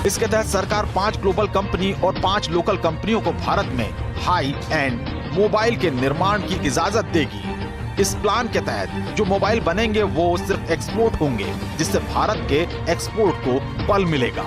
इसके तहत सरकार 5 ग्लोबल कंपनी और 5 लोकल कंपनियों को भारत में हाई एंड मोबाइल के निर्माण की इजाजत देगी। इस प्लान के तहत जो मोबाइल बनेंगे वो सिर्फ एक्सपोर्ट होंगे, जिससे भारत के एक्सपोर्ट को बल मिलेगा।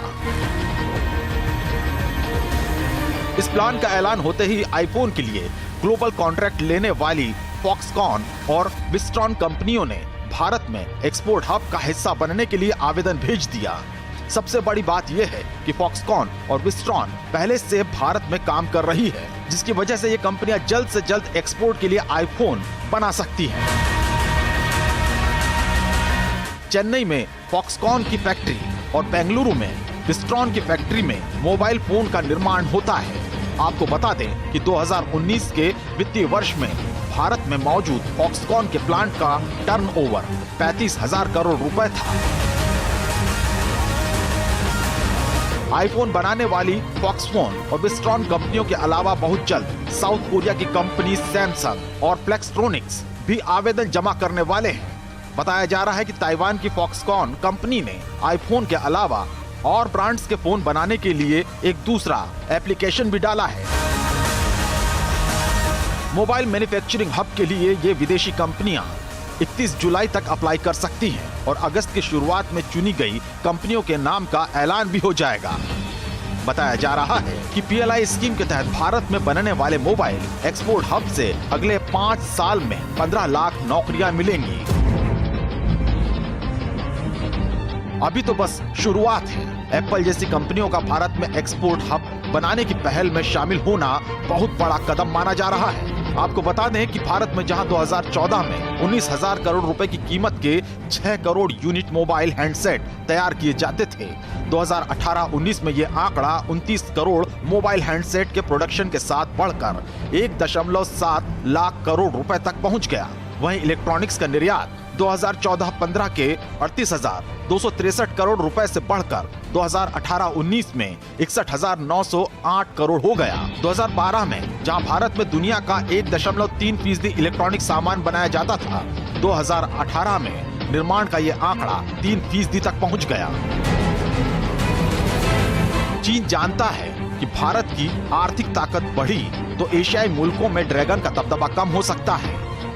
इस प्लान का ऐलान होते ही आईफोन के लिए ग्लोबल कॉन्ट्रैक्ट लेने वाली फॉक्सकॉन और विस्ट्रॉन कंपनियों ने भारत में एक्सपोर्ट हब का हिस्सा बनने के लिए आवेदन भेज दिया। सबसे बड़ी बात यह है कि फॉक्सकॉन और विस्ट्रॉन पहले से भारत में काम कर रही है, जिसकी वजह से ये कंपनियां जल्द से जल्द एक्सपोर्ट के लिए आईफोन बना सकती हैं। चेन्नई में फॉक्सकॉन की फैक्ट्री और बेंगलुरु में विस्ट्रॉन की फैक्ट्री में मोबाइल फोन का निर्माण होता है। आपको बता दें कि 2019 के वित्तीय वर्ष में भारत में मौजूद फॉक्सकॉन के प्लांट का टर्नओवर 35,000 करोड़ रुपए था। आईफोन बनाने वाली फॉक्सकॉन और विस्ट्रॉन कंपनियों के अलावा बहुत जल्द साउथ कोरिया की कंपनी सैमसंग और फ्लेक्सट्रॉनिक्स भी आवेदन जमा करने वाले हैं। बताया जा रहा है कि ताइवान की फॉक्सकॉन कंपनी ने आईफोन के अलावा और ब्रांड्स के फोन बनाने के लिए एक दूसरा एप्लीकेशन भी डाला है। मोबाइल मैन्युफैक्चरिंग हब के लिए ये विदेशी कंपनियां 31 जुलाई तक अप्लाई कर सकती हैं और अगस्त की शुरुआत में चुनी गई कंपनियों के नाम का ऐलान भी हो जाएगा। बताया जा रहा है कि पीएलआई स्कीम के तहत भारत में बनने वाले मोबाइल एक्सपोर्ट हब से अगले 5 साल में 15 लाख नौकरियां मिलेंगी। अभी तो बस शुरुआत है। एप्पल जैसी कंपनियों का भारत में एक्सपोर्ट हब बनाने की पहल में शामिल होना बहुत बड़ा कदम माना जा रहा है। आपको बता दें कि भारत में जहां 2014 में 19,000 करोड़ रुपए की कीमत के 6 करोड़ यूनिट मोबाइल हैंडसेट तैयार किए जाते थे, 2018-19 में ये आंकड़ा 29 करोड़ मोबाइल हैंडसेट के प्रोडक्शन के साथ बढ़कर 1.7 लाख करोड़ रुपए तक पहुंच गया। वहीं इलेक्ट्रॉनिक्स का निर्यात 2014-15 के 38,263 करोड़ रुपए से बढ़कर 2018-19 में 61,908 करोड़ हो गया। 2012 में जहां भारत में दुनिया का 1.3% इलेक्ट्रॉनिक सामान बनाया जाता था, 2018 में निर्माण का यह आंकड़ा 3% तक पहुंच गया। चीन जानता है कि भारत की आर्थिक ताकत बढ़ी तो एशियाई मुल्कों में ड्रैगन का दबदबा कम हो सकता है।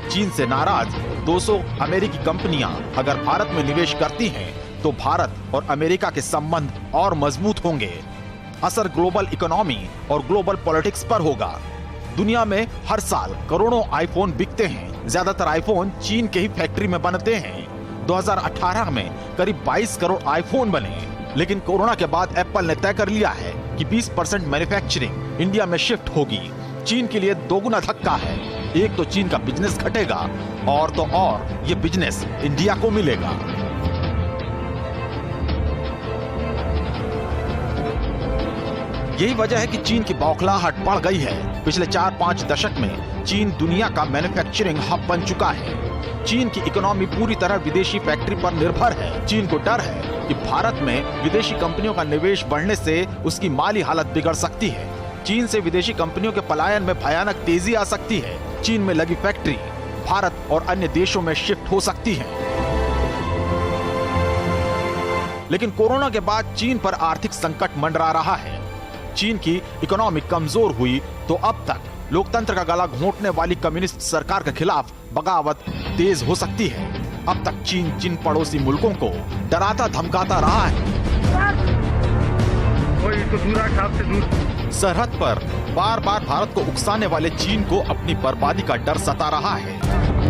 चीन से नाराज 200 अमेरिकी कंपनियां अगर भारत में निवेश करती हैं, तो भारत और अमेरिका के संबंध और मजबूत होंगे। असर ग्लोबल इकोनॉमी और ग्लोबल पॉलिटिक्स पर होगा। दुनिया में हर साल करोड़ों आईफोन बिकते हैं। ज्यादातर आईफोन चीन के ही फैक्ट्री में बनते हैं। 2018 में करीब 22 करोड़ आईफोन बने, लेकिन कोरोना के बाद एप्पल ने तय कर लिया है कि 20% मैन्युफैक्चरिंग इंडिया में शिफ्ट होगी। चीन के लिए दोगुना धक्का है। एक तो चीन का बिजनेस घटेगा और तो और ये बिजनेस इंडिया को मिलेगा। यही वजह है कि चीन की बौखलाहट बढ़ गई है। पिछले 4-5 दशक में चीन दुनिया का मैन्युफैक्चरिंग हब बन चुका है। चीन की इकोनॉमी पूरी तरह विदेशी फैक्ट्री पर निर्भर है। चीन को डर है कि भारत में विदेशी कंपनियों का निवेश बढ़ने से उसकी माली हालत बिगड़ सकती है। चीन से विदेशी कंपनियों के पलायन में भयानक तेजी आ सकती है। चीन में लगी फैक्ट्री भारत और अन्य देशों में शिफ्ट हो सकती है। लेकिन कोरोना के बाद चीन पर आर्थिक संकट मंडरा रहा है। चीन की इकोनॉमी कमजोर हुई तो अब तक लोकतंत्र का गला घोंटने वाली कम्युनिस्ट सरकार के खिलाफ बगावत तेज हो सकती है। अब तक चीन जिन पड़ोसी मुल्कों को डराता धमकाता रहा है, सरहद पर बार बार भारत को उकसाने वाले चीन को अपनी बर्बादी का डर सता रहा है।